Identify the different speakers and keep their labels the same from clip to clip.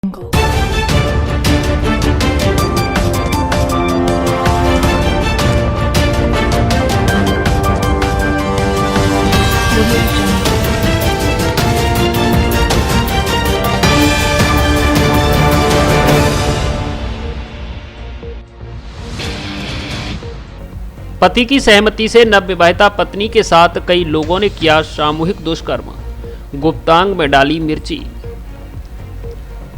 Speaker 1: पति की सहमति से नवविवाहिता पत्नी के साथ कई लोगों ने किया सामूहिक दुष्कर्म, गुप्तांग में डाली मिर्ची।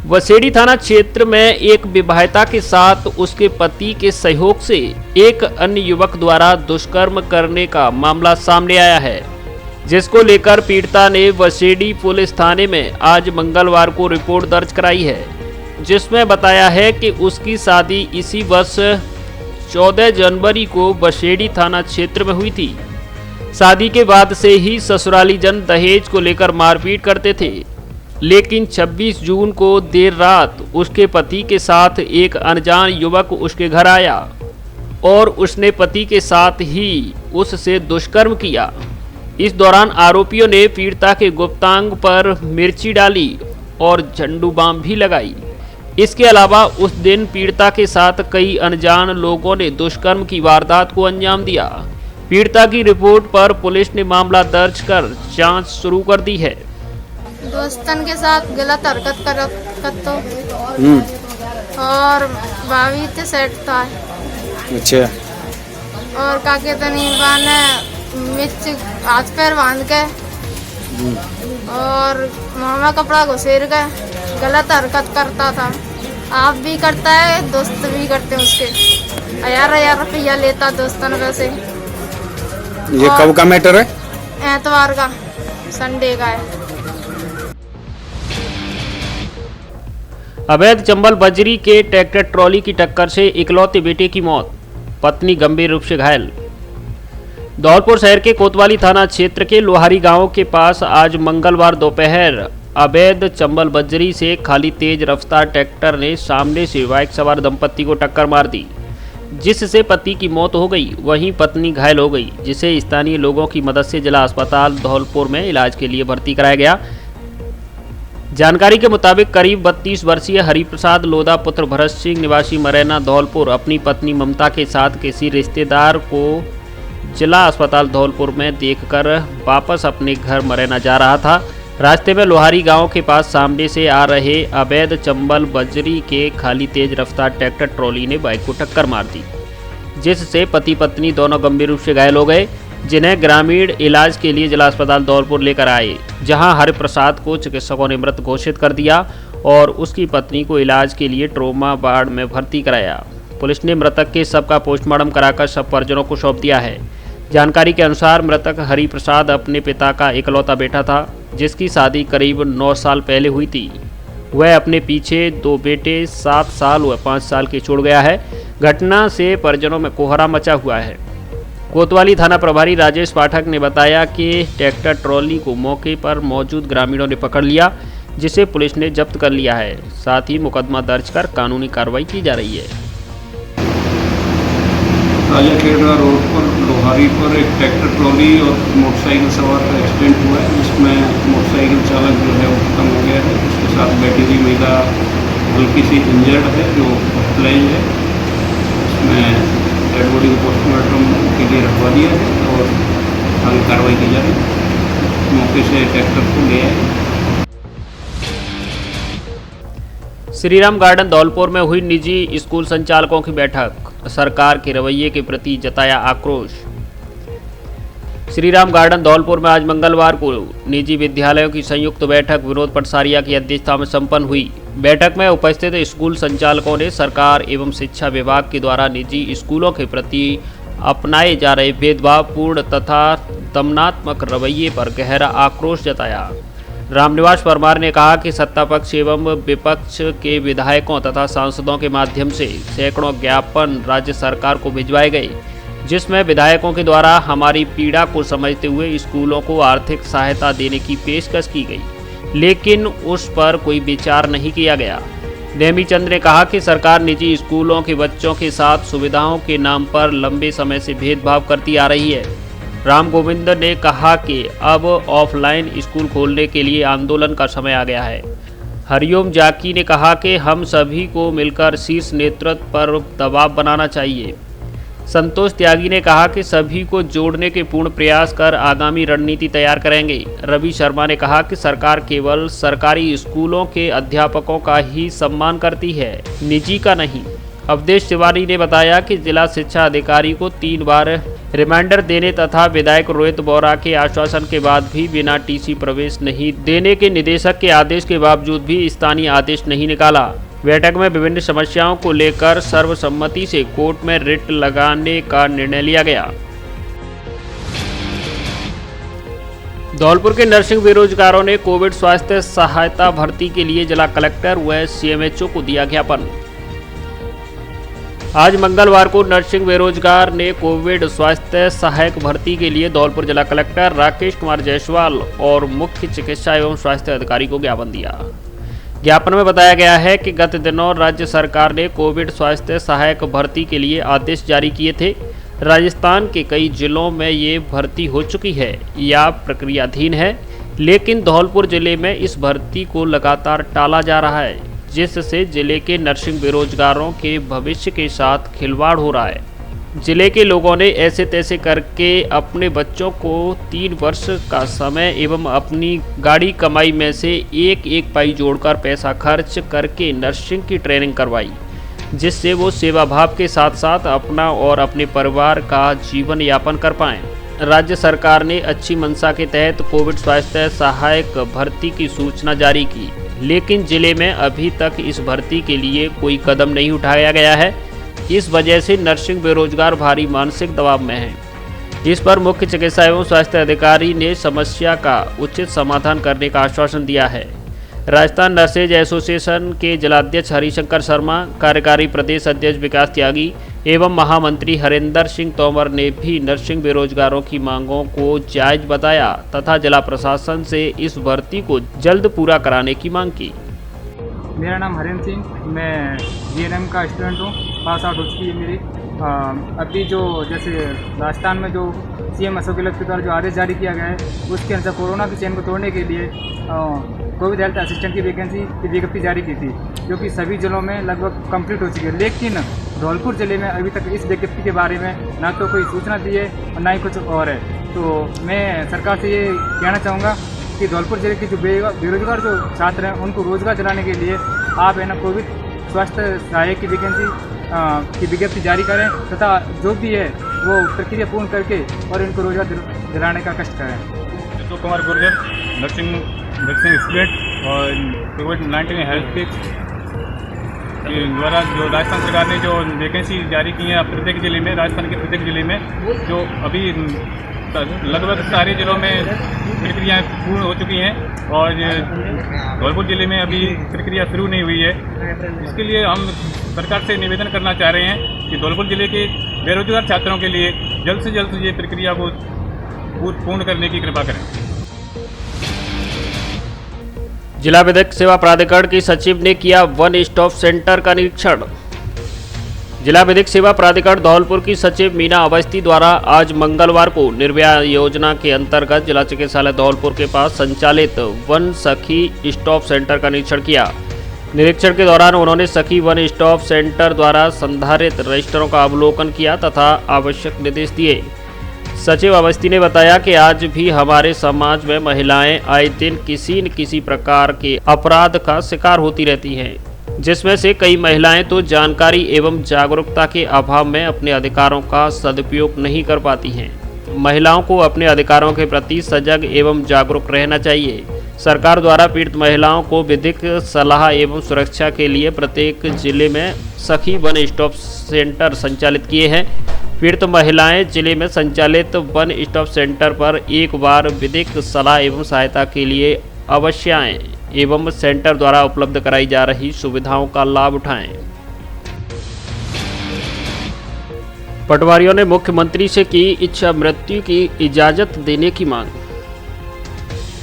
Speaker 1: वसेड़ी थाना क्षेत्र में एक विवाहिता के साथ उसके पति के सहयोग से एक अन्य युवक द्वारा दुष्कर्म करने का मामला सामने आया है, जिसको लेकर पीड़िता ने वसेड़ी पुलिस थाने में आज मंगलवार को रिपोर्ट दर्ज कराई है, जिसमें बताया है कि उसकी शादी इसी वर्ष 14 जनवरी को वसेड़ी थाना क्षेत्र में हुई थी। शादी के बाद से ही ससुराली जन दहेज को लेकर मारपीट करते थे, लेकिन 26 जून को देर रात उसके पति के साथ एक अनजान युवक उसके घर आया और उसने पति के साथ ही उससे दुष्कर्म किया। इस दौरान आरोपियों ने पीड़िता के गुप्तांग पर मिर्ची डाली और झंडू बाम भी लगाई। इसके अलावा उस दिन पीड़िता के साथ कई अनजान लोगों ने दुष्कर्म की वारदात को अंजाम दिया। पीड़िता की रिपोर्ट पर पुलिस ने मामला दर्ज कर जांच शुरू कर दी है।
Speaker 2: दोस्तन के साथ गलत हरकत करतो और भाभी ते सेट था।
Speaker 3: अच्छा।
Speaker 2: और काके तनी बाने मिर्च हाथ पैर बांध के और मामा कपड़ा घुसेर के गलत हरकत करता था। आप भी करता है, दोस्त भी करते हैं उसके। 1000 रुपया लेता दोस्तन वैसे।
Speaker 3: ये कब का मैटर है?
Speaker 2: एतवार का, संडे का है।
Speaker 1: अवैध चंबल बजरी के ट्रैक्टर ट्रॉली की टक्कर से इकलौते बेटे की मौत, पत्नी गंभीर रूप से घायल। धौलपुर शहर के कोतवाली थाना क्षेत्र के लोहारी गांव के पास आज मंगलवार दोपहर अवैध चंबल बजरी से खाली तेज रफ्तार ट्रैक्टर ने सामने से बाइक सवार दंपत्ति को टक्कर मार दी, जिससे पति की मौत हो गई, वहीं पत्नी घायल हो गई, जिसे स्थानीय लोगों की मदद से जिला अस्पताल धौलपुर में इलाज के लिए भर्ती कराया गया। जानकारी के मुताबिक करीब 32 वर्षीय हरिप्रसाद लोधा पुत्र भरत सिंह निवासी मरैना धौलपुर अपनी पत्नी ममता के साथ किसी रिश्तेदार को जिला अस्पताल धौलपुर में देखकर वापस अपने घर मरैना जा रहा था। रास्ते में लोहारी गांव के पास सामने से आ रहे अवैध चंबल बजरी के खाली तेज रफ्तार ट्रैक्टर ट्रॉली ने बाइक को टक्कर मार दी, जिससे पति पत्नी दोनों गंभीर रूप से घायल हो गए, जिन्हें ग्रामीण इलाज के लिए जिला अस्पताल धौलपुर लेकर आए, जहां हरिप्रसाद को चिकित्सकों ने मृत घोषित कर दिया और उसकी पत्नी को इलाज के लिए ट्रोमा वार्ड में भर्ती कराया। पुलिस ने मृतक के शव का पोस्टमार्टम कराकर शव परिजनों को सौंप दिया है। जानकारी के अनुसार मृतक हरिप्रसाद अपने पिता का इकलौता बेटा था, जिसकी शादी करीब 9 साल पहले हुई थी। वह अपने पीछे 2 बेटे 7 साल व 5 साल के छोड़ गया है। घटना से परिजनों में कोहरा मचा हुआ है। कोतवाली थाना प्रभारी राजेश पाठक ने बताया कि ट्रैक्टर ट्रॉली को मौके पर मौजूद ग्रामीणों ने पकड़ लिया, जिसे पुलिस ने जब्त कर लिया है। साथ ही मुकदमा दर्ज कर कानूनी कार्रवाई की जा रही है।
Speaker 4: राजा खेड़ा रोड पर लोहारी पर एक ट्रैक्टर ट्रॉली और मोटरसाइकिल सवार का एक्सीडेंट हुआ है, जिसमें मोटरसाइकिल चालक जो है वो खत्म हो गया है। उसके साथ बैठी हुई महिला हल्की सी इंजर्ड है, जो हॉस्पिटलाइज है। उसमें डेड बॉडी को पोस्टमार्टम के लिए रखवा दिया है और आगे कार्रवाई की जा रही है। मौके से ट्रैक्टर को ले आए।
Speaker 1: श्रीराम गार्डन धौलपुर में हुई निजी स्कूल संचालकों की बैठक, सरकार के रवैये के प्रति जताया आक्रोश। श्रीराम गार्डन धौलपुर में आज मंगलवार को निजी विद्यालयों की संयुक्त बैठक विनोद पटसारिया की अध्यक्षता में संपन्न हुई। बैठक में उपस्थित स्कूल संचालकों ने सरकार एवं शिक्षा विभाग के द्वारा निजी स्कूलों के प्रति अपनाए जा रहे भेदभावपूर्ण तथा दमनात्मक रवैये पर गहरा आक्रोश जताया। रामनिवास परमार ने कहा कि सत्तापक्ष एवं विपक्ष के विधायकों तथा सांसदों के माध्यम से सैकड़ों ज्ञापन राज्य सरकार को भिजवाए गए, जिसमें विधायकों के द्वारा हमारी पीड़ा को समझते हुए स्कूलों को आर्थिक सहायता देने की पेशकश की गई, लेकिन उस पर कोई विचार नहीं किया गया। नेमीचंद ने कहा कि सरकार निजी स्कूलों के बच्चों के साथ सुविधाओं के नाम पर लंबे समय से भेदभाव करती आ रही है। राम गोविंद ने कहा कि अब ऑफलाइन स्कूल खोलने के लिए आंदोलन का समय आ गया है। हरिओम जाकी ने कहा कि हम सभी को मिलकर शीर्ष नेतृत्व पर दबाव बनाना चाहिए। संतोष त्यागी ने कहा कि सभी को जोड़ने के पूर्ण प्रयास कर आगामी रणनीति तैयार करेंगे। रवि शर्मा ने कहा कि सरकार केवल सरकारी स्कूलों के अध्यापकों का ही सम्मान करती है, निजी का नहीं। अवधेश तिवारी ने बताया कि जिला शिक्षा अधिकारी को 3 बार रिमाइंडर देने तथा विधायक रोहित बोरा के आश्वासन के बाद भी बिना टीसी प्रवेश नहीं देने के निदेशक के आदेश के बावजूद भी स्थानीय आदेश नहीं निकाला। बैठक में विभिन्न समस्याओं को लेकर सर्वसम्मति से कोर्ट में रिट लगाने का निर्णय लिया गया। धौलपुर के नर्सिंग बेरोजगारों ने कोविड स्वास्थ्य सहायता भर्ती के लिए जिला कलेक्टर व सीएमएचओ को दिया ज्ञापन। आज मंगलवार को नर्सिंग बेरोजगार ने कोविड स्वास्थ्य सहायक भर्ती के लिए धौलपुर जिला कलेक्टर राकेश कुमार जायसवाल और मुख्य चिकित्सा एवं स्वास्थ्य अधिकारी को ज्ञापन दिया। ज्ञापन में बताया गया है कि गत दिनों राज्य सरकार ने कोविड स्वास्थ्य सहायक भर्ती के लिए आदेश जारी किए थे। राजस्थान के कई जिलों में ये भर्ती हो चुकी है या प्रक्रियाधीन है, लेकिन धौलपुर जिले में इस भर्ती को लगातार टाला जा रहा है, जिससे जिले के नर्सिंग बेरोजगारों के भविष्य के साथ खिलवाड़ हो रहा है। जिले के लोगों ने ऐसे तैसे करके अपने बच्चों को 3 वर्ष का समय एवं अपनी गाड़ी कमाई में से एक पाई जोड़कर पैसा खर्च करके नर्सिंग की ट्रेनिंग करवाई, जिससे वो सेवा भाव के साथ साथ अपना और अपने परिवार का जीवन यापन कर पाएँ। राज्य सरकार ने अच्छी मंशा के तहत कोविड स्वास्थ्य सहायक भर्ती की सूचना जारी की, लेकिन जिले में अभी तक इस भर्ती के लिए कोई कदम नहीं उठाया गया है। इस वजह से नर्सिंग बेरोजगार भारी मानसिक दबाव में हैं। इस पर मुख्य चिकित्सा एवं स्वास्थ्य अधिकारी ने समस्या का उचित समाधान करने का आश्वासन दिया है। राजस्थान नर्सेज एसोसिएशन के जिलाध्यक्ष हरिशंकर शर्मा, कार्यकारी प्रदेश अध्यक्ष विकास त्यागी एवं महामंत्री हरेंद्र सिंह तोमर ने भी नर्सिंग बेरोजगारों की मांगों को जायज बताया तथा जिला प्रशासन से इस भर्ती को जल्द पूरा कराने की मांग की।
Speaker 5: मेरा नाम हरेंद्र सिंह, मैं जीएनएम का स्टूडेंट हूँ, पास आउट हो चुकी है मेरी। अभी जो जैसे राजस्थान में जो सीएम अशोक गहलोत के द्वारा जो आदेश जारी किया गया है, उसके अनुसार कोरोना की चेन को तोड़ने के लिए कोविड हेल्थ असिस्टेंट की वैकेंसी की विज्ञप्ति जारी की थी, जो कि सभी जिलों में लगभग कंप्लीट हो चुकी है। लेकिन धौलपुर जिले में अभी तक इस विज्ञप्ति के बारे में ना तो कोई सूचना दी है और ना ही कुछ और है। तो मैं सरकार से ये कहना चाहूँगा कि धौलपुर जिले के जो बेरोजगार जो छात्र हैं, उनको रोजगार दिलाने के लिए आप है ना कोविड स्वास्थ्य सहायक की वैकेंसी की विज्ञप्ति जारी करें तथा जो भी है वो प्रक्रिया पूर्ण करके और इनको रोजगार दिलाने का कष्ट करें।
Speaker 6: अशोक कुमार गुर्जर, नर्सिंग स्टूडेंट और कोविड-19 हेल्थ के द्वारा जो राजस्थान सरकार ने जो वैकेंसी जारी की है प्रत्येक जिले में, राजस्थान के प्रत्येक जिले में, जो अभी लगभग सारे जिलों में प्रक्रियाएँ पूर्ण हो चुकी हैं और धौलपुर जिले में अभी प्रक्रिया शुरू नहीं हुई है। इसके लिए हम सरकार से निवेदन करना चाह रहे हैं कि धौलपुर जिले के बेरोजगार छात्रों के लिए जल्द से जल्द ये प्रक्रिया को पूर्ण करने की कृपा करें।
Speaker 1: जिला विधिक सेवा प्राधिकरण के सचिव ने किया वन स्टॉप सेंटर का निरीक्षण। जिला विधिक सेवा प्राधिकरण धौलपुर की सचिव मीना अवस्थी द्वारा आज मंगलवार को निर्भया योजना के अंतर्गत जिला चिकित्सालय धौलपुर के पास संचालित वन सखी स्टॉप सेंटर का निरीक्षण किया। निरीक्षण के दौरान उन्होंने सखी वन स्टॉप सेंटर द्वारा संधारित रजिस्टरों का अवलोकन किया तथा आवश्यक निर्देश दिए। सचिव अवस्थी ने बताया कि आज भी हमारे समाज में महिलाएं आए दिन किसी न किसी प्रकार के अपराध का शिकार होती रहती हैं, जिसमें से कई महिलाएं तो जानकारी एवं जागरूकता के अभाव में अपने अधिकारों का सदुपयोग नहीं कर पाती हैं। महिलाओं को अपने अधिकारों के प्रति सजग एवं जागरूक रहना चाहिए। सरकार द्वारा पीड़ित महिलाओं को विधिक सलाह एवं सुरक्षा के लिए प्रत्येक जिले में सखी वन स्टॉप सेंटर संचालित किए हैं। पीड़ित महिलाएं जिले में संचालित वन स्टॉप सेंटर पर एक बार विधिक सलाह एवं सहायता के लिए अवश्य आएं एवं सेंटर द्वारा उपलब्ध कराई जा रही सुविधाओं का लाभ उठाएं। पटवारियों ने मुख्यमंत्री से की इच्छा मृत्यु की इजाजत देने की मांग।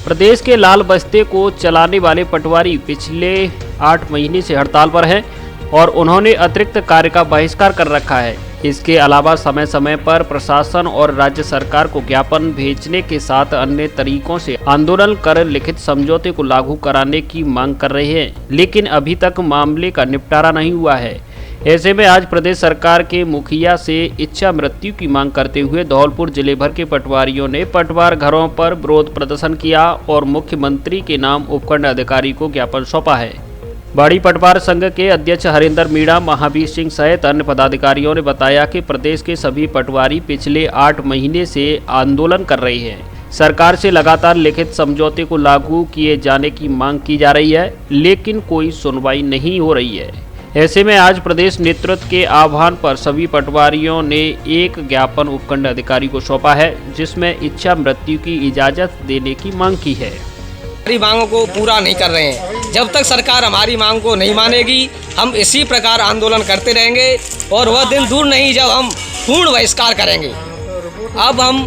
Speaker 1: प्रदेश के लाल बस्ते को चलाने वाले पटवारी पिछले 8 महीने से हड़ताल पर हैं और उन्होंने अतिरिक्त कार्य का बहिष्कार कर रखा है। इसके अलावा समय समय पर प्रशासन और राज्य सरकार को ज्ञापन भेजने के साथ अन्य तरीकों से आंदोलन कर लिखित समझौते को लागू कराने की मांग कर रहे हैं, लेकिन अभी तक मामले का निपटारा नहीं हुआ है। ऐसे में आज प्रदेश सरकार के मुखिया से इच्छा मृत्यु की मांग करते हुए धौलपुर जिले भर के पटवारियों ने पटवार घरों पर विरोध प्रदर्शन किया और मुख्यमंत्री के नाम उपखंड अधिकारी को ज्ञापन सौंपा है। बाड़ी पटवार संघ के अध्यक्ष हरिंदर मीणा, महावीर सिंह सहित अन्य पदाधिकारियों ने बताया कि प्रदेश के सभी पटवारी पिछले 8 महीने से आंदोलन कर रहे हैं। सरकार से लगातार लिखित समझौते को लागू किए जाने की मांग की जा रही है, लेकिन कोई सुनवाई नहीं हो रही है। ऐसे में आज प्रदेश नेतृत्व के आह्वान पर सभी पटवारियों ने एक ज्ञापन उपखंड अधिकारी को सौंपा है, जिसमें इच्छा मृत्यु की इजाजत देने की मांग की है।
Speaker 7: हमारी मांगों को पूरा नहीं कर रहे हैं। जब तक सरकार हमारी मांग को नहीं मानेगी, हम इसी प्रकार आंदोलन करते रहेंगे और वह दिन दूर नहीं जब हम पूर्ण बहिष्कार करेंगे। अब हम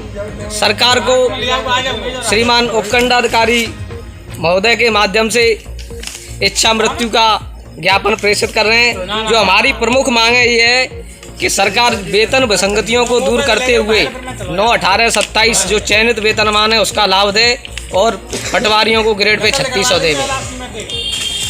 Speaker 7: सरकार को श्रीमान उपखंडाधिकारी महोदय के माध्यम से इच्छा मृत्यु का ज्ञापन प्रेषित कर रहे हैं। जो हमारी प्रमुख मांग है ये है कि सरकार वेतन विसंगतियों को दूर करते हुए 9, 18, 27 जो चयनित वेतनमान है उसका लाभ दे और पटवारियों को ग्रेड पे 3600 देवे।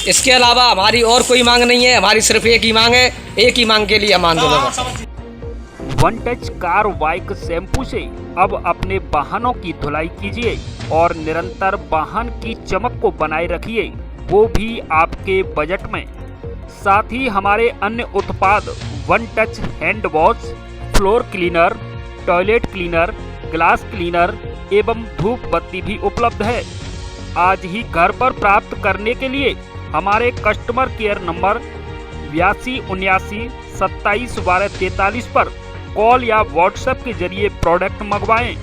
Speaker 7: इसके अलावा हमारी और कोई मांग नहीं है, हमारी सिर्फ एक ही मांग है। एक ही मांग के लिए हम आंदोलन करते हैं।
Speaker 1: One touch car bike shampoo से अब अपने वाहनों की धुलाई कीजिए और निरंतर वाहन की चमक को बनाए रखिए, वो भी आपके बजट में। साथ ही हमारे अन्य उत्पाद one touch hand wash, floor cleaner, toilet cleaner, glass cleaner एवं धूप बत्ती भी उपलब्ध है। आज ही घर पर प्राप्त करने के लिए हमारे कस्टमर केयर नंबर 82 79 27 12 43 पर कॉल या व्हाट्सएप के जरिए प्रोडक्ट मंगवाएं।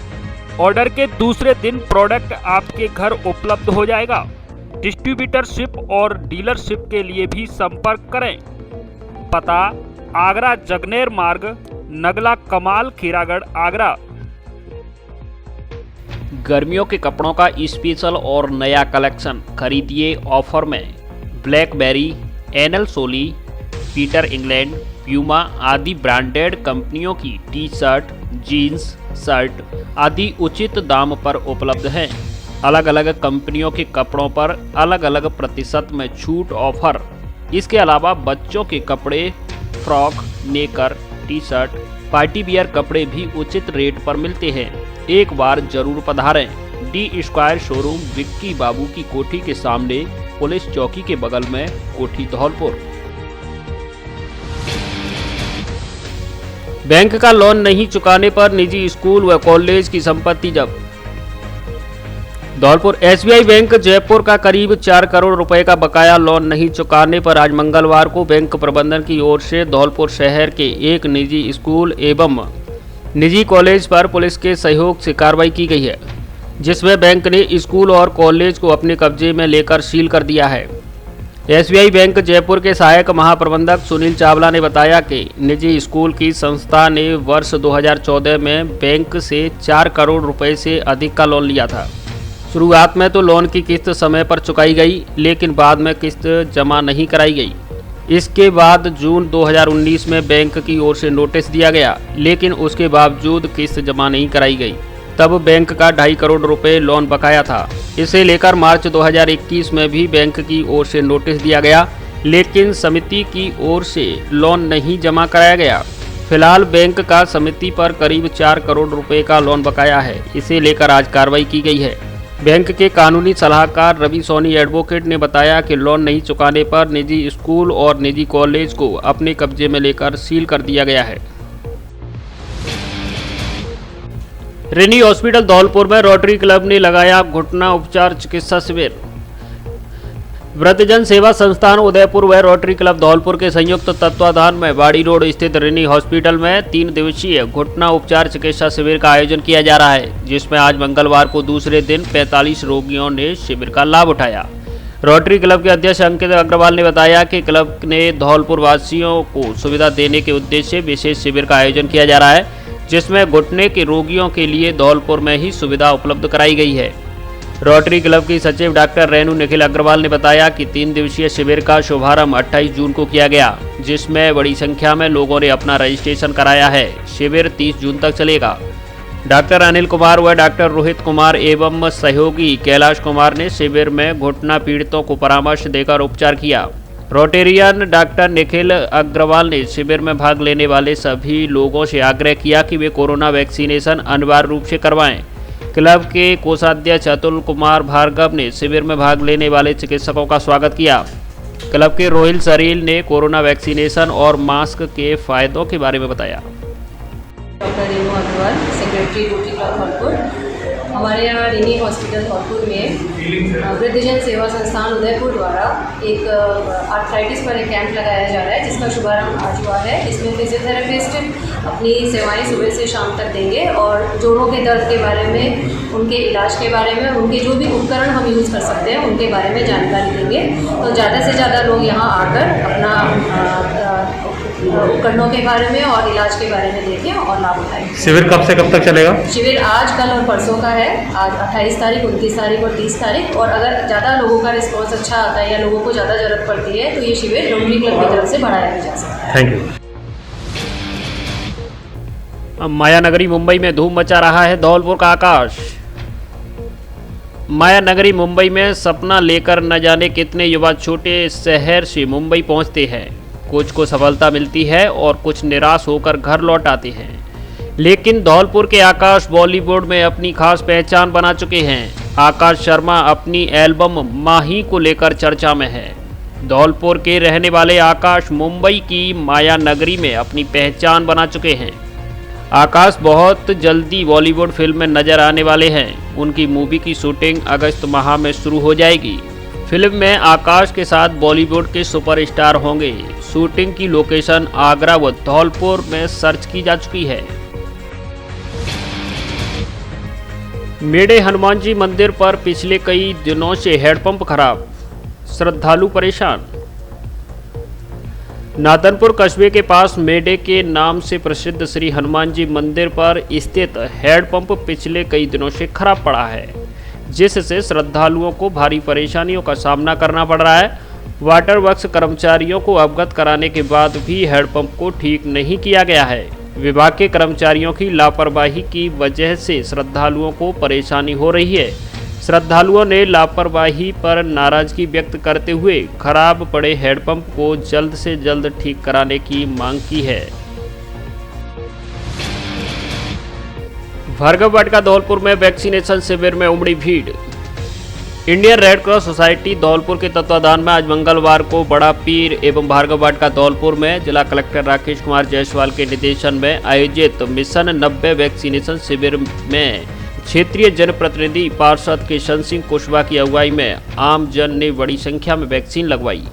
Speaker 1: ऑर्डर के दूसरे दिन प्रोडक्ट आपके घर उपलब्ध हो जाएगा। डिस्ट्रीब्यूटरशिप और डीलरशिप के लिए भी संपर्क करें। पता आगरा जगनेर मार्ग, नगला कमाल, खीरागढ़, आगरा। गर्मियों के कपड़ों का स्पेशल और नया कलेक्शन खरीदिए ऑफर में। ब्लैकबेरी, एनएल सोली, पीटर इंग्लैंड, प्यूमा आदि ब्रांडेड कंपनियों की टी शर्ट, जीन्स, शर्ट आदि उचित दाम पर उपलब्ध हैं। अलग अलग कंपनियों के कपड़ों पर अलग अलग प्रतिशत में छूट ऑफर। इसके अलावा बच्चों के कपड़े, फ्रॉक, नेकर, टी शर्ट, पार्टी वियर कपड़े भी उचित रेट पर मिलते हैं। एक बार जरूर पधारें। डी स्क्वायर शोरूम, विक्की बाबू की कोठी के सामने, पुलिस चौकी के बगल में, कोठी धौलपुर। बैंक का लोन नहीं चुकाने पर निजी स्कूल व कॉलेज की संपत्ति जब्त। धौलपुर एसबीआई बैंक जयपुर का करीब 4 करोड़ रुपए का बकाया लोन नहीं चुकाने पर आज मंगलवार को बैंक प्रबंधन की ओर से धौलपुर शहर के एक निजी स्कूल एवं निजी कॉलेज पर पुलिस के सहयोग से कार्रवाई की गई है, जिसमें बैंक ने स्कूल और कॉलेज को अपने कब्जे में लेकर सील कर दिया है। एसबीआई बैंक जयपुर के सहायक महाप्रबंधक सुनील चावला ने बताया कि निजी स्कूल की संस्था ने वर्ष 2014 में बैंक से 4 करोड़ रुपए से अधिक का लोन लिया था। शुरुआत में तो लोन की किस्त समय पर चुकाई गई, लेकिन बाद में किस्त जमा नहीं कराई गई। इसके बाद जून 2019 में बैंक की ओर से नोटिस दिया गया, लेकिन उसके बावजूद किस्त जमा नहीं कराई गई। तब बैंक का 2.5 करोड़ रुपए लोन बकाया था। इसे लेकर मार्च 2021 में भी बैंक की ओर से नोटिस दिया गया, लेकिन समिति की ओर से लोन नहीं जमा कराया गया। फिलहाल बैंक का समिति पर करीब 4 करोड़ रुपए का लोन बकाया है। इसे लेकर आज कार्रवाई की गई है। बैंक के कानूनी सलाहकार रवि सोनी एडवोकेट ने बताया कि लोन नहीं चुकाने पर निजी स्कूल और निजी कॉलेज को अपने कब्जे में लेकर सील कर दिया गया है। रेनी हॉस्पिटल धौलपुर में रोटरी क्लब ने लगाया घुटना उपचार चिकित्सा शिविर। वृद्धजन सेवा संस्थान उदयपुर व रोटरी क्लब धौलपुर के संयुक्त तत्वाधान में बाड़ी रोड स्थित रेनी हॉस्पिटल में 3 दिवसीय घुटना उपचार चिकित्सा शिविर का आयोजन किया जा रहा है, जिसमें आज मंगलवार को दूसरे दिन 45 रोगियों ने शिविर का लाभ उठाया। रोटरी क्लब के अध्यक्ष अंकित अग्रवाल ने बताया कि क्लब ने धौलपुर वासियों को सुविधा देने के उद्देश्य से विशेष शिविर का आयोजन किया जा रहा है, जिसमें घुटने के रोगियों के लिए धौलपुर में ही सुविधा उपलब्ध कराई गई है। रोटरी क्लब की सचिव डॉक्टर रेणु निखिल अग्रवाल ने बताया कि 3 दिवसीय शिविर का शुभारंभ 28 जून को किया गया, जिसमें बड़ी संख्या में लोगों ने अपना रजिस्ट्रेशन कराया है। शिविर 30 जून तक चलेगा। डॉक्टर अनिल कुमार व डॉक्टर रोहित कुमार एवं सहयोगी कैलाश कुमार ने शिविर में घुटना पीड़ितों को परामर्श देकर उपचार किया। रोटेरियन डॉक्टर निखिल अग्रवाल ने शिविर में भाग लेने वाले सभी लोगों से आग्रह किया कि वे कोरोना वैक्सीनेशन अनिवार्य रूप से करवाएं। क्लब के कोषाध्यक्ष अतुल कुमार भार्गव ने शिविर में भाग लेने वाले चिकित्सकों का स्वागत किया। क्लब के रोहिल सरील ने कोरोना वैक्सीनेशन और मास्क के फायदों के बारे में बताया।
Speaker 8: Doctor Renu Agrawal, secretary Rotary club Dholpur. हमारे यहाँ रिनी हॉस्पिटल धौलपुर में वृद्धजन सेवा संस्थान उदयपुर द्वारा एक आर्थराइटिस पर एक कैंप लगाया जा रहा है, जिसका शुभारंभ आज हुआ है। इसमें फिजियोथेरेपिस्ट अपनी सेवाएं सुबह से शाम तक देंगे और जोड़ों के दर्द के बारे में, उनके इलाज के बारे में, उनके जो भी उपकरण हम यूज़ कर सकते हैं उनके बारे में जानकारी देंगे। तो ज़्यादा से ज़्यादा लोग यहाँ आकर अपना उपकरणों के बारे में और इलाज के बारे में देखें और लाभ उठाएं।
Speaker 9: शिविर कब से कब तक चलेगा?
Speaker 8: शिविर आज, कल और परसों का है। आज 28 तारीख, 29 तारीख और 30 तारीख। और अगर ज़्यादा लोगों का रिस्पॉन्स अच्छा आता है या लोगों को ज़्यादा ज़रूरत पड़ती है तो ये शिविर रोटरी क्लब की तरफ से बढ़ाया भी जा सकता है।
Speaker 9: Thank you.
Speaker 1: मायानगरी मुंबई में धूम मचा रहा है धौलपुर का आकाश। मायानगरी मुंबई में सपना लेकर न जाने कितने युवा छोटे शहर से मुंबई पहुंचते हैं। कुछ को सफलता मिलती है और कुछ निराश होकर घर लौट आते हैं, लेकिन धौलपुर के आकाश बॉलीवुड में अपनी खास पहचान बना चुके हैं। आकाश शर्मा अपनी एल्बम माही को लेकर चर्चा में है। धौलपुर के रहने वाले आकाश मुंबई की मायानगरी में अपनी पहचान बना चुके हैं। आकाश बहुत जल्दी बॉलीवुड फिल्म में नजर आने वाले हैं। उनकी मूवी की शूटिंग अगस्त माह में शुरू हो जाएगी। फिल्म में आकाश के साथ बॉलीवुड के सुपरस्टार होंगे। शूटिंग की लोकेशन आगरा व धौलपुर में सर्च की जा चुकी है। मेढ़े हनुमान जी मंदिर पर पिछले कई दिनों से हैंडपंप खराब, श्रद्धालु परेशान। नादनपुर कस्बे के पास मेढ़े के नाम से प्रसिद्ध श्री हनुमान जी मंदिर पर स्थित हैंडपंप पिछले कई दिनों से खराब पड़ा है, जिससे श्रद्धालुओं को भारी परेशानियों का सामना करना पड़ रहा है। वाटर वर्क्स कर्मचारियों को अवगत कराने के बाद भी हैंडपंप को ठीक नहीं किया गया है। विभाग के कर्मचारियों की लापरवाही की वजह से श्रद्धालुओं को परेशानी हो रही है। श्रद्धालुओं ने लापरवाही पर नाराजगी व्यक्त करते हुए खराब पड़े हैंडपंप को जल्द से जल्द ठीक कराने की मांग की है। भार्गव वाटिका धौलपुर में वैक्सीनेशन शिविर में उमड़ी भीड़। Indian red cross society Dholpur के तत्वाधान में आज मंगलवार को बड़ा पीर एवं भार्गव वाटिका धौलपुर में जिला कलेक्टर राकेश कुमार जायसवाल के निर्देशन में आयोजित मिशन 90 वैक्सीनेशन शिविर में क्षेत्रीय जनप्रतिनिधि पार्षद किशन सिंह कुशवाहा की अगुवाई में आम जन ने बड़ी संख्या में वैक्सीन लगवाई।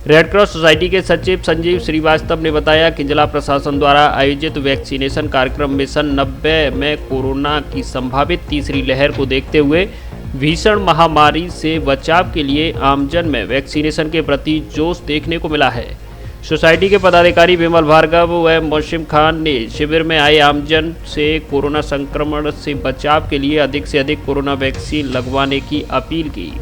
Speaker 1: रेड क्रॉस सोसाइटी के सचिव संजीव श्रीवास्तव ने बताया कि जिला प्रशासन द्वारा आयोजित वैक्सीनेशन कार्यक्रम मिशन 90 में कोरोना की संभावित तीसरी लहर को देखते हुए भीषण महामारी से बचाव के लिए आमजन में वैक्सीनेशन के प्रति जोश देखने को मिला है। सोसाइटी के पदाधिकारी विमल भार्गव व मौसिम खान ने शिविर में आए आमजन से कोरोना संक्रमण से बचाव के लिए अधिक से अधिक कोरोना वैक्सीन लगवाने की अपील की।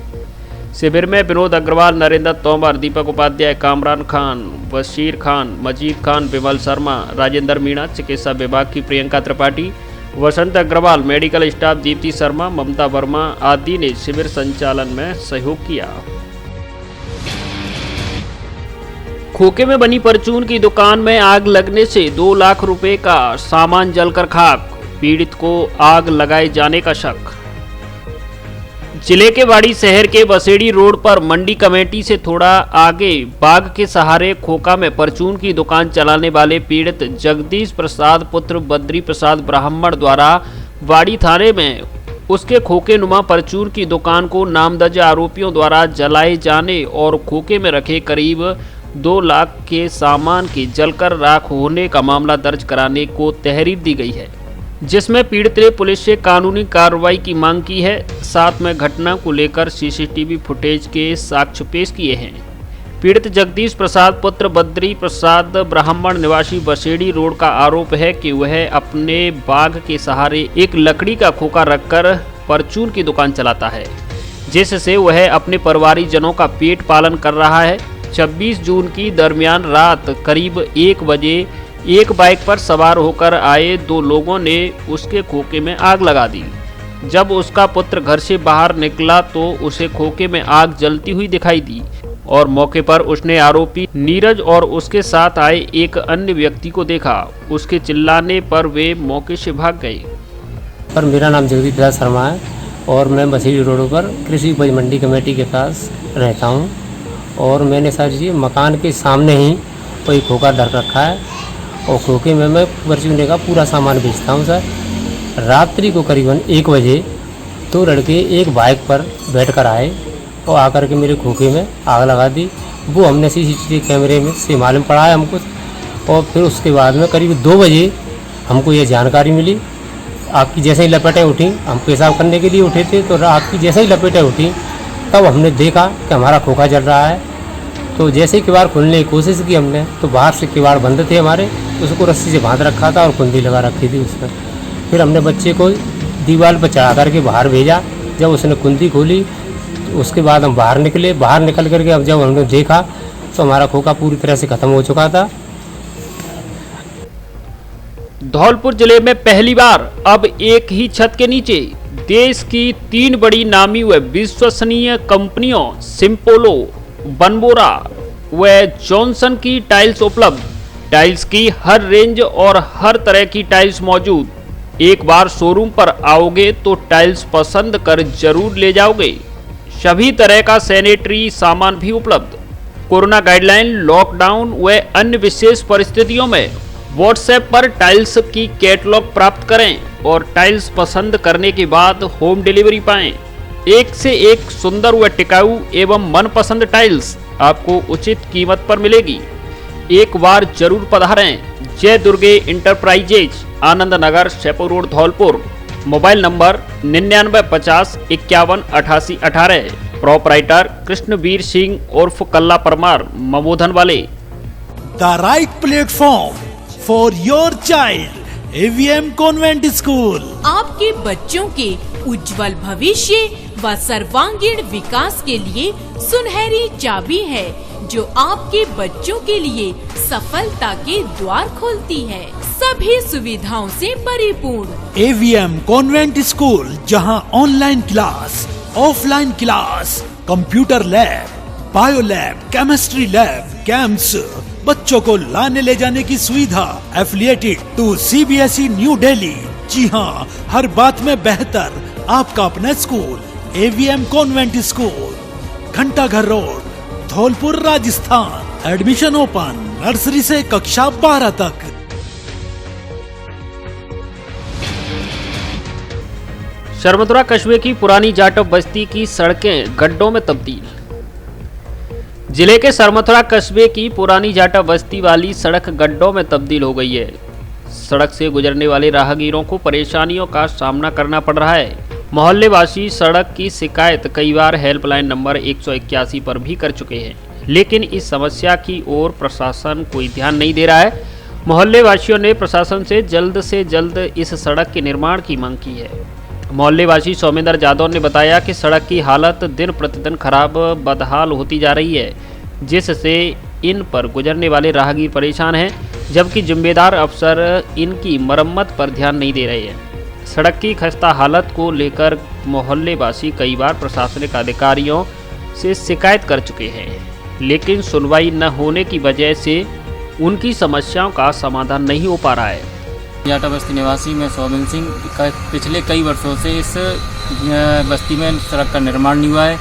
Speaker 1: शिविर में विनोद अग्रवाल, नरेंद्र तोमर, दीपक उपाध्याय, कामरान खान, बशीर खान, मजीद खान, विमल शर्मा, राजेंद्र मीणा, चिकित्सा विभाग की प्रियंका त्रिपाठी, वसंत अग्रवाल, मेडिकल स्टाफ दीप्ति शर्मा, ममता वर्मा आदि ने शिविर संचालन में सहयोग किया। खोखे में बनी परचून की दुकान में आग लगने से 2 लाख रुपए का सामान जलकर खाक, पीड़ित को आग लगाए जाने का शक। जिले के वाड़ी शहर के बसेड़ी रोड पर मंडी कमेटी से थोड़ा आगे बाग के सहारे खोखा में परचून की दुकान चलाने वाले पीड़ित जगदीश प्रसाद पुत्र बद्री प्रसाद ब्राह्मण द्वारा वाड़ी थाने में उसके खोखे नुमा परचून की दुकान को नामदर्ज आरोपियों द्वारा जलाए जाने और खोखे में रखे करीब 2 लाख के सामान के जलकर राख होने का मामला दर्ज कराने को तहरीर दी गई है, जिसमें पीड़ित ने पुलिस से कानूनी कार्रवाई की मांग की है। साथ में घटना को लेकर सीसीटीवी फुटेज के साक्ष्य पेश किए हैं। पीड़ित जगदीश प्रसाद पुत्र बद्री प्रसाद ब्राह्मण निवासी बसेड़ी रोड का आरोप है कि वह अपने बाग के सहारे एक लकड़ी का खोखा रखकर परचून की दुकान चलाता है। जिससे वह अपने परिवारजनों का पेट पालन कर रहा है। 26 जून की दरमियान रात करीब 1 बजे एक बाइक पर सवार होकर आए 2 लोगों ने उसके खोखे में आग लगा दी। जब उसका पुत्र घर से बाहर निकला तो उसे खोखे में आग जलती हुई दिखाई दी और मौके पर उसने आरोपी नीरज और उसके साथ आए एक अन्य व्यक्ति को देखा। उसके चिल्लाने पर वे मौके से भाग गए।
Speaker 10: पर मेरा नाम जगदीप प्रसाद शर्मा है और मैं बसीली रोड पर कृषि उपज मंडी कमेटी के पास रहता हूं। और मैंने सर जी मकान के सामने ही कोई खोखा धर रखा है और खोखे में मैं परचूने का पूरा सामान बेचता हूं सर। रात्रि को करीबन 1 बजे 2 लड़के एक बाइक पर बैठकर आए और आकर के मेरे खोखे में आग लगा दी। वो हमने CCTV कैमरे में से मालूम पड़ा है हमको। और फिर उसके बाद में करीब 2 बजे हमको ये जानकारी मिली। आग की जैसे ही लपेटें उठी, हम पेशाब करने के लिए उठे थे तो आग की जैसे ही लपेटें उठी तब हमने देखा कि हमारा खोखा जल रहा है। तो जैसे ही किवाड़ खोलने की कोशिश की हमने तो बाहर से किवाड़ बंद थे हमारे, उसको रस्सी से बांध रखा था और कुंडी लगा रखी थी उसमें। फिर हमने बच्चे को दीवार पर चढ़ा करके बाहर भेजा। जब उसने कुंडी खोली उसके बाद हम बाहर निकले। बाहर निकल करके अब जब हमने देखा तो हमारा खोखा पूरी तरह से खत्म हो चुका था।
Speaker 1: धौलपुर जिले में पहली बार अब एक ही छत के नीचे देश की 3 बड़ी नामी व विश्वसनीय कंपनियों सिम्पोलो, बनबोरा व जॉनसन की टाइल्स उपलब्ध। टाइल्स की हर रेंज और हर तरह की टाइल्स मौजूद। एक बार शोरूम पर आओगे तो टाइल्स पसंद कर जरूर ले जाओगे। सभी तरह का सैनिटरी सामान भी उपलब्ध। कोरोना गाइडलाइन, लॉकडाउन व अन्य विशेष परिस्थितियों में व्हाट्सएप पर टाइल्स की कैटलॉग प्राप्त करें और टाइल्स पसंद करने के बाद होम डिलीवरी पाएं। एक से एक सुंदर व टिकाऊ एवं मनपसंद टाइल्स आपको उचित कीमत पर मिलेगी। एक बार जरूर पधारें। Jai Durge enterprises, Anand Nagar, Shepor road, Dholpur. Mobile number 9950 51 88 18। Proprietor Krishnaveer Singh उर्फ कल्ला परमार, ममोधन वाले।
Speaker 11: The right platform for your child, AVM convent school.
Speaker 12: आपके बच्चों के उज्जवल भविष्य व सर्वांगीण विकास के लिए सुनहरी चाबी है जो आपके बच्चों के लिए सफलता के द्वार खोलती है, सभी सुविधाओं से परिपूर्ण।
Speaker 11: AVM कॉन्वेंट स्कूल, जहां online class, offline class, computer lab, bio lab, chemistry lab, campus, बच्चों को लाने ले जाने की सुविधा। Affiliated to CBSE new Delhi. जी हाँ, हर बात में बेहतर आपका अपना school AVM convent school, Ghantaghar road, Dholpur, Rajasthan. Admission open, nursery से कक्षा 12 तक।
Speaker 1: शर्मथुरा कस्बे की पुरानी जाटव बस्ती की सड़कें गड्ढों में तब्दील। जिले के शर्मथुरा कस्बे की पुरानी जाटव बस्ती वाली सड़क गड्ढों में तब्दील हो गई है। सड़क से गुजरने वाले राहगीरों को परेशानियों का सामना करना पड़ रहा है। मोहल्ले वासी सड़क की शिकायत कई बार हेल्पलाइन नंबर 181 पर भी कर चुके हैं, लेकिन इस समस्या की ओर प्रशासन कोई ध्यान नहीं दे रहा है। मोहल्ले वासियों ने प्रशासन से जल्द इस सड़क के निर्माण की मांग की है। मोहल्ले वासी सौमेंद्र यादव ने बताया कि सड़क की हालत दिन प्रतिदिन खराब बदहाल होती जा रही है, जिससे इन पर गुजरने वाले राहगीर परेशान हैं, जबकि जिम्मेदार अफसर इनकी मरम्मत पर ध्यान नहीं दे रहे हैं। सड़क की खस्ता हालत को लेकर मोहल्ले वासी कई बार प्रशासनिक अधिकारियों से शिकायत कर चुके हैं, लेकिन सुनवाई न होने की वजह से उनकी समस्याओं का समाधान नहीं हो पा रहा है।
Speaker 13: जाटा बस्ती निवासी मैं सौमेंद्र सिंह। पिछले कई वर्षों से इस बस्ती में सड़क का निर्माण नहीं हुआ है।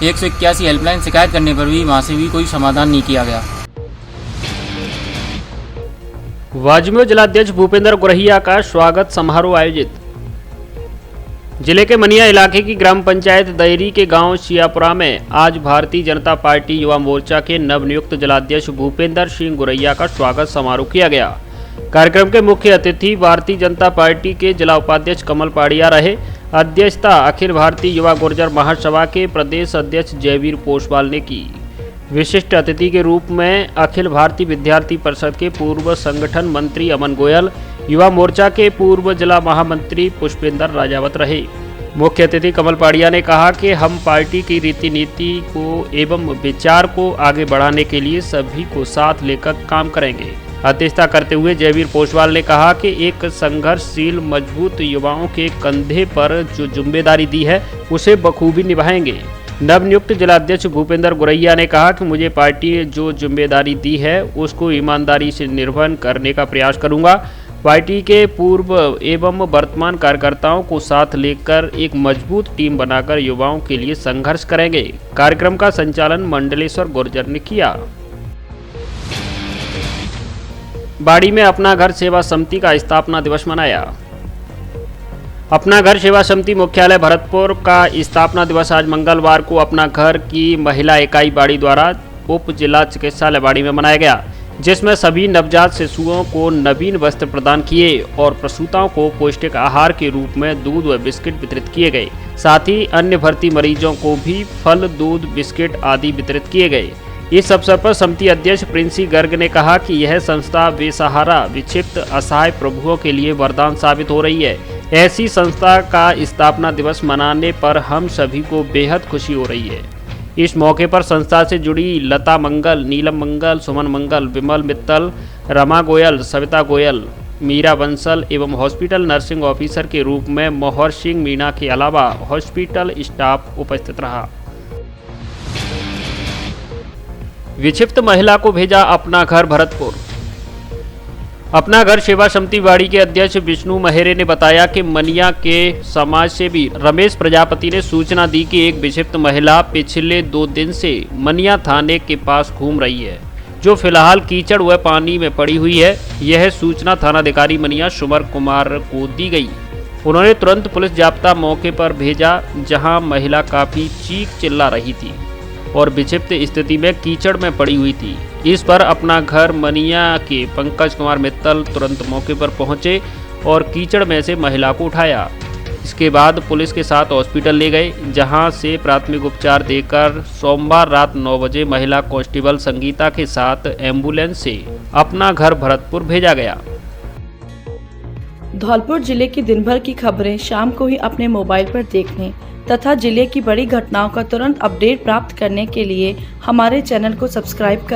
Speaker 13: 181 हेल्पलाइन शिकायत करने पर भी वहाँ से भी कोई समाधान नहीं किया गया।
Speaker 1: वाजमेय जिलाध्यक्ष भूपेंद्र गुरहिया का स्वागत समारोह आयोजित। जिले के मनिया इलाके की ग्राम पंचायत दहरी के गांव शियापुरा में आज भारतीय जनता पार्टी युवा मोर्चा के नवनियुक्त जिलाध्यक्ष भूपेंद्र सिंह गुरहिया का स्वागत समारोह किया गया। कार्यक्रम के मुख्य अतिथि भारतीय जनता पार्टी के जिला उपाध्यक्ष कमल पाड़िया रहे। अध्यक्षता अखिल भारतीय युवा गुर्जर महासभा के प्रदेश अध्यक्ष जयवीर पोसवाल ने की। विशिष्ट अतिथि के रूप में अखिल भारतीय विद्यार्थी परिषद के पूर्व संगठन मंत्री अमन गोयल, युवा मोर्चा के पूर्व जिला महामंत्री पुष्पेंद्र राजावत रहे। मुख्य अतिथि कमल पाड़िया ने कहा कि हम पार्टी की रीति नीति को एवं विचार को आगे बढ़ाने के लिए सभी को साथ लेकर काम करेंगे। अध्यक्षता करते हुए जयवीर पोसवाल ने कहा कि एक संघर्षशील मजबूत युवाओं के कंधे पर जो जिम्मेदारी दी है उसे बखूबी निभाएंगे। नवनियुक्त जिलाध्यक्ष भूपेंद्र गुरैया ने कहा कि मुझे पार्टी ने जो जिम्मेदारी दी है उसको ईमानदारी से निर्वहन करने का प्रयास करूंगा। पार्टी के पूर्व एवं वर्तमान कार्यकर्ताओं को साथ लेकर एक मजबूत टीम बनाकर युवाओं के लिए संघर्ष करेंगे। कार्यक्रम का संचालन मंडलेश्वर गुर्जर ने किया। बाड़ी में अपना घर सेवा समिति का स्थापना दिवस मनाया। अपना घर सेवा समिति मुख्यालय भरतपुर का स्थापना दिवस आज मंगलवार को अपना घर की महिला इकाई बाड़ी द्वारा उप जिला चिकित्सालय बाड़ी में मनाया गया, जिसमें सभी नवजात शिशुओं को नवीन वस्त्र प्रदान किए और प्रसूताओं को पौष्टिक आहार के रूप में दूध व बिस्किट वितरित किए गए। साथ ही अन्य भर्ती मरीजों को भी फल, दूध, बिस्किट आदि वितरित किए गए। इस अवसर पर समिति अध्यक्ष प्रिंसी गर्ग ने कहा कि यह संस्था बेसहारा, विक्षिप्त, असहाय प्रभुओं के लिए वरदान साबित हो रही है। ऐसी संस्था का स्थापना दिवस मनाने पर हम सभी को बेहद खुशी हो रही है। इस मौके पर संस्था से जुड़ी लता मंगल, नीलम मंगल, सुमन मंगल, विमल मित्तल, रमा गोयल, सविता गोयल, मीरा बंसल एवं हॉस्पिटल नर्सिंग ऑफिसर के रूप में मोहर सिंह मीणा के अलावा हॉस्पिटल स्टाफ उपस्थित रहा। विक्षिप्त महिला को भेजा अपना घर भरतपुर। अपना घर सेवा समिति बाड़ी के अध्यक्ष विष्णु महेरे ने बताया कि मनिया के समाज सेवी रमेश प्रजापति ने सूचना दी कि एक विक्षिप्त महिला पिछले 2 दिन से मनिया थाने के पास घूम रही है, जो फिलहाल कीचड़ व पानी में पड़ी हुई है। यह सूचना थानाधिकारी मनिया सुमर कुमार को दी गई। उन्होंने तुरंत पुलिस जाब्ता मौके पर भेजा, जहां महिला काफी चीख चिल्ला रही थी और विक्षिप्त स्थिति में कीचड़ में पड़ी हुई थी। इस पर अपना घर मनिया के पंकज कुमार मित्तल तुरंत मौके पर पहुंचे और कीचड़ में से महिला को उठाया। इसके बाद पुलिस के साथ हॉस्पिटल ले गए, जहां से प्राथमिक उपचार देकर सोमवार रात 9 बजे महिला कांस्टेबल संगीता के साथ एम्बुलेंस से अपना घर भरतपुर भेजा गया।
Speaker 14: धौलपुर जिले की दिन भर की खबरें शाम को ही अपने मोबाइल पर देखने तथा जिले की बड़ी घटनाओं का तुरंत अपडेट प्राप्त करने के लिए हमारे चैनल को सब्सक्राइब करें।